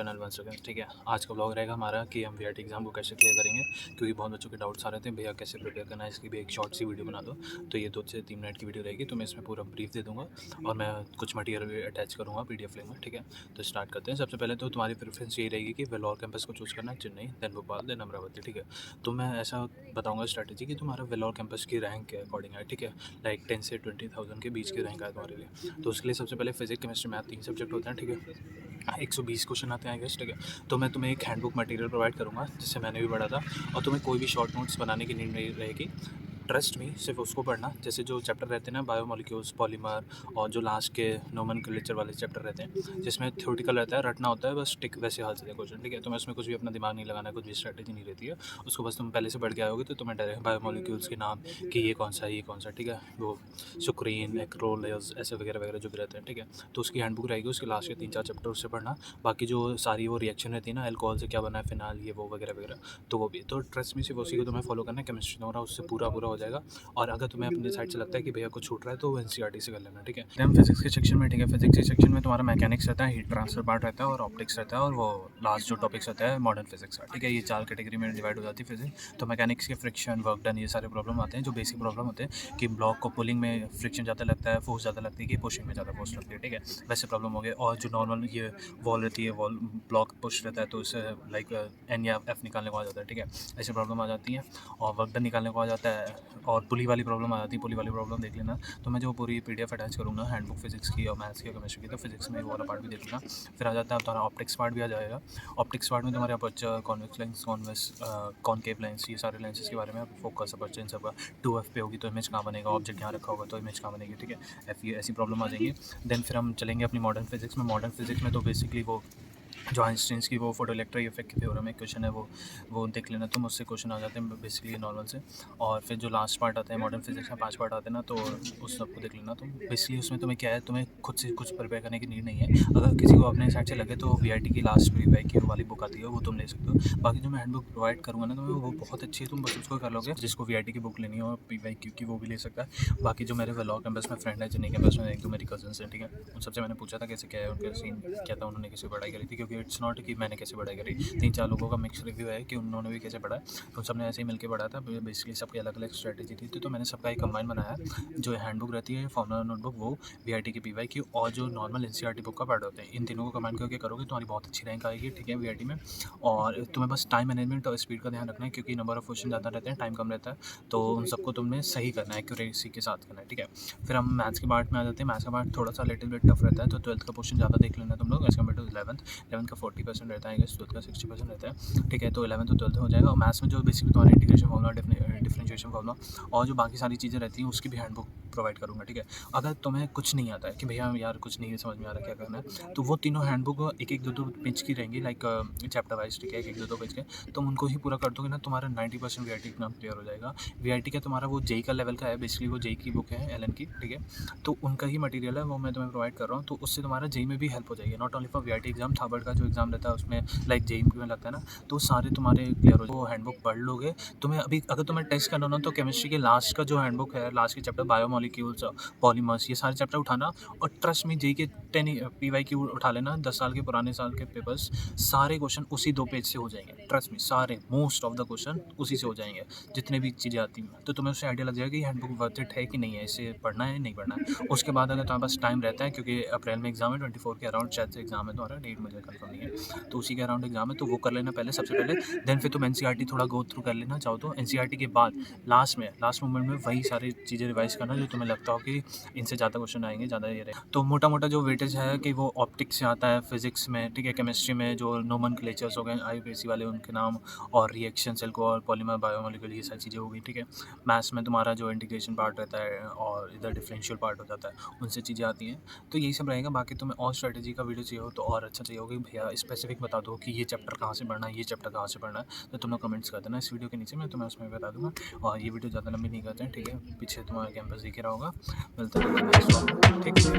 Channel बन सके। ठीक है, आज का ब्लॉग रहेगा हमारा कि हम वीआईटी एग्ज़ाम को कैसे क्लियर करेंगे, क्योंकि बहुत बच्चों के डाउट्स आ रहे थे भैया कैसे प्रिपेयर करना है, इसकी भी एक शॉर्ट सी वीडियो बना दो। तो ये 2 से 3 मिनट की वीडियो रहेगी, तो मैं इसमें पूरा ब्रीफ दे दूँगा और मैं कुछ मटेरियल भी अटैच करूँगा पीडीएफ लिंक में। ठीक है, तो स्टार्ट करते हैं। सबसे पहले तो तुम्हारी प्रेफरेंस यही रहेगी कि वेलोर कैंपस को चूज़ करना है, चेन्नई, देन भोपाल, देन अमरावती। ठीक है, तो मैं ऐसा बताऊँगा स्ट्रैटेजी कि तुम्हारा वेलोर कैंपस की रैंक के अकॉर्डिंग है। ठीक है, लाइक 10 से 20,000 के बीच की रैंक है तुम्हारे लिए। तो उसके लिए सबसे पहले फिजिक्स, केमिस्ट्री, मैथ 3 सब्जेक्ट होते हैं। ठीक है, 120 क्वेश्चन आते हैं आई गेस। ठीक है, तो मैं तुम्हें एक हैंडबुक मटेरियल प्रोवाइड करूँगा जिससे मैंने भी पढ़ा था, और तुम्हें कोई भी शॉर्ट नोट्स बनाने की नीड नहीं रहेगी। ट्रस्ट मी, सिर्फ उसको पढ़ना। जैसे जो चैप्टर रहते हैं ना, बायोमोलिक्यूल्स, पॉलीमर, और जो लास्ट के नोमेनक्लेचर वाले चैप्टर रहते हैं जिसमें थ्योरेटिकल रहता है, रटना होता है बस, टिक वैसे हाल से क्वेश्चन। ठीक है, तो मैं उसमें कुछ भी अपना दिमाग नहीं लगाना है, कुछ भी स्ट्रैटेजी नहीं रहती है उसको, बस तुम पहले से पढ़ के आओगे तो तुम्हें डायरेक्ट बायोमोलिक्यूल्स के नाम कि ये कौन सा है, ये कौन सा। ठीक है, वो सुक्रीन, एक्रोलेज, ऐसे वगैरह वगैरह जो भी रहते हैं। ठीक है, तो उसकी हैंडबुक रहेगी, उसके लास्ट के 3-4 चैप्टर उससे पढ़ना। बाकी जो सारी वो रिएक्शन रहती है ना, अल्कोहल से क्या बना है, फिनाल, ये वो वगैरह वगैरह, तो वो भी। तो ट्रस्ट में सिर्फ उसी को तुम्हें फॉलो करना है। केमिस्ट्री तुम्हारा उससे पूरा हो जाएगा। और अगर तुम्हें अपनी साइड से लगता है कि भैया कुछ छूट रहा है तो वो एनसीईआरटी से कर लेना। ठीक है, हम फिजिक्स के सेक्शन में, ठीक है, फिजिक्स के सेक्शन में तुम्हारा मैकेनिक्स रहता है, हीट ट्रांसफर पार्ट रहता है, और ऑप्टिक्स रहता है, और वो लास्ट जो टॉपिक्स रहता है मॉडर्न फिजिक्स का। ठीक है, ये 4 कैटेगरी में डिवाइड हो जाती है फिजिक्स। तो मैकेनिक्स के फ्रिक्शन, वर्क डन, ये सारे प्रॉब्लम आते हैं जो बेसिक प्रॉब्लम होते हैं कि ब्लॉक को पुलिंग में फ्रिक्शन ज़्यादा लगता है, फोर्स ज़्यादा लगती है, कि पुशिंग में ज़्यादा फोर्स लगती है। ठीक है, वैसे प्रॉब्लम हो गए। और जो नॉर्मल ये वॉल रहती है, वॉल ब्लॉक पुश रहता है, तो उससे लाइक एन या एफ निकालने को आ जाता है। ठीक है, ऐसी प्रॉब्लम आ जाती है। और वर्क डन निकालने को आ जाता है, और पुली वाली प्रॉब्लम आ जाती है। पुली वाली प्रॉब्लम देख लेना। तो मैं जो पूरी पीडीएफ अटैच करूँगा हैंडबुक फिजिक्स की और मैथ्स की और केमिस्ट्री की, तो फिजिक्स में वो वाला पार्ट भी देख लेना। फिर आ जाता है तुम्हारा ऑप्टिक्स पार्ट भी आ जाएगा। ऑप्टिक्स पार्ट में तुम्हारे aperture, convex lens, concave lens, ये सारे लेंसेज के बारे में फोकस, अपर्चर, इन सब 2f पे होगी तो इमेज कहाँ बनेगा, ऑब्जेक्ट यहाँ रखा होगा तो इमेज कहाँ बनेगी। ठीक है, एफ ये ऐसी प्रॉब्लम आ जाएगी। देन फिर हम चलेंगे अपनी मॉडर्न फिजिक्स में। मॉडर्न फिजिक्स में तो बेसिकली वो जो आइंस्टीन्स की वो फोटो इलेक्ट्रिक इफेक्ट के थ्योरम में क्वेश्चन है, वो देख लेना तुम, उससे क्वेश्चन आ जाते हैं बेसिकली नॉर्मल से। और फिर जो लास्ट पार्ट आता है मॉडर्न फिजिक्स में, 5 पार्ट आते हैं ना, तो उस सबको देख लेना तुम। बेसिकली उसमें तुम्हें क्या है, तुम्हें खुद से कुछ प्रिपेयर करने की नीड नहीं है। अगर किसी को अपने साइड से लगे तो वीआईटी की लास्ट PYQ वाली बुक आती है, वो तुम ले सकते हो। बाकी जो मैं हैंडबुक प्रोवाइड करूँगा ना तुम्हें, वो बहुत अच्छी है, तुम बस उसको कर लोगे। जिसको वीआईटी की बुक लेनी हो PYQ की, वो भी ले सकता है। बाकी जो मेरे वेलोर कैंपस में फ्रेंड है, चेन्नई कैंपस में, एक दो मेरी कजन्स हैं। ठीक है, उन सबसे मैंने पूछा था कैसे क्या है उनका सीन, क्या था, उन्होंने कैसे पढ़ाई करी थी, क्योंकि इट्स नॉट कि मैंने कैसे पढ़ाई करी, 3-4 लोगों का मिक्स रिव्यू है कि उन्होंने भी कैसे पढ़ा। तो सबने ऐसे ही मिलकर पढ़ा था। बेसिकली सबकी अलग अलग स्ट्रैटेजी थी, तो मैंने सबका एक कंबाइन बनाया। जो हैंडबुक रहती है, फॉर्मुला नोटबुक, वो वीआईटी की PYQ, और जो नॉर्मल एनसीईआरटी बुक का पार्ट होते हैं, इन तीनों को कंबाइन करके करोगे तुम्हारी बहुत अच्छी रैंक आएगी। ठीक है, वीआईटी में। और तुम्हें बस टाइम मैनेजमेंट और स्पीड का ध्यान रखना है, क्योंकि नंबर ऑफ क्वेश्चन ज़्यादा रहते हैं, टाइम कम रहता है, तो उन सबको तुमने सही करना है, एक्यूरेसी के साथ करना है। ठीक है, फिर हम मैथ्स के पार्ट में आ जाते हैं। मैथ्स का पार्ट थोड़ा सा लिटिल बिट टफ रहता है, तो 12th का क्वेश्चन ज़्यादा देख लेना तुम लोग एज कम्पेयर टू 11th का 40% रहता है, 12th का 60% रहता है। ठीक है, तो 11th और 12th हो जाएगा। और मैथ्स में जो बेसिकली तुम्हारा इंटीग्रेशन फार्मूला, डिफरेंशिएशन फार्मूला, और जो बाकी सारी चीज़ें रहती हैं, उसकी भी हैंडबुक प्रोवाइड करूँगा। ठीक है, अगर तुम्हें कुछ नहीं आता है कि भैया यार कुछ नहीं समझ में आ रहा क्या करना है, तो वो तीनों हैंडबुक 1-1, 2-2 पेज की रहेंगी, लाइक चैप्टर वाइज। ठीक है, 1-1, 2-2 पेज के, तुम उनको ही पूरा कर दोगे ना, तुम्हारा 90% वीआईटी एग्जाम क्लियर हो जाएगा। वीआईटी का तुम्हारा वो जेई का लेवल का है, बेसिकली वो जेई की बुक है, एलन की। ठीक है, तो उनका ही मटेरियल है, वो मैं तुम्हें प्रोवाइड कर रहा हूँ, तो उससे तुम्हारा जेई में भी हेल्प हो जाएगी। Not only for VIT exam, third का जो एग्जाम रहता है उसमें लाइक जेई में लगता है ना, तो सारे तुम्हारे क्लियर हो जाए। वो हैंडबुक पढ़ लोगे। तुम्हें अभी अगर तुम्हें टेस्ट करना हो ना, तो केमिस्ट्री के लास्ट का जो हैंडबुक है, लास्ट के चैप्टर, बायोमोलिक्यूल्स, पॉलीमर्स, ये सारे चैप्टर उठाना। और ट्रस्ट में जेई के 10 PYQ उठा लेना, 10 साल के पुराने साल के पेपर्स, सारे क्वेश्चन उसी 2 पेज से हो जाएंगे। ट्रस्ट में सारे मोस्ट ऑफ द क्वेश्चन उसी से हो जाएंगे, जितने भी चीज़ें आती हैं। तो तुम्हें उससे आइडिया लग जाएगा कि हैंडबुक वर्थ इट है कि नहीं है, इसे पढ़ना है नहीं पढ़ना है। उसके बाद अगर तुम्हारे पास टाइम रहता है, क्योंकि अप्रैल में एग्जाम है, 24 के अराउंड शायद से एग्जाम है तुम्हारा, डेट मुझे कंफर्म नहीं है, तो उसी के अराउंड एग्जाम है, तो वो कर लेना पहले, सबसे पहले। देन फिर तुम एनसीईआरटी थोड़ा गो थ्रू कर लेना चाहो तो। एनसीईआरटी के बाद लास्ट मोमेंट में वही सारी चीज़ें रिवाइज करना जो तुम्हें लगता हो कि इनसे ज़्यादा क्वेश्चन आएंगे, ज़्यादा ये रहे। तो मोटा मोटा जो वेटेज है कि वो ऑप्टिक्स से आता है, फिजिक्स में। ठीक है, केमिस्ट्री में जो नोमेनक्लेचर्स हो गए, IUPAC वाले, उनके नाम, और रिएक्शंस, अल्कोहल, पॉलीमर, बायोमोलिक्यूल, ये सारी चीज़ें हो गई। ठीक है, मैथ्स में तुम्हारा जो इंटीग्रेशन पार्ट रहता है और इधर डिफरेंशियल पार्ट हो जाता है, उनसे चीज़ें आती हैं। तो यही सब रहेगा। बाकी तुम्हें और स्ट्रेटजी का वीडियो चाहिए हो तो और अच्छा चाहिए होगा कि भैया स्पेसिफिक बता दो कि ये चैप्टर कहाँ से पढ़ना है, ये चैप्टर कहाँ से पढ़ना है, तो तुम लोग कमेंट्स कर देना इस वीडियो के नीचे, मैं तुम्हें उसमें बता दूँगा। और ये वीडियो ज़्यादा लंबी नहीं करते हैं। ठीक है, पीछे तुम्हारा कैंपस दिख रहा होगा। मिलता है नेक्स्ट व्लॉग में। ठीक है।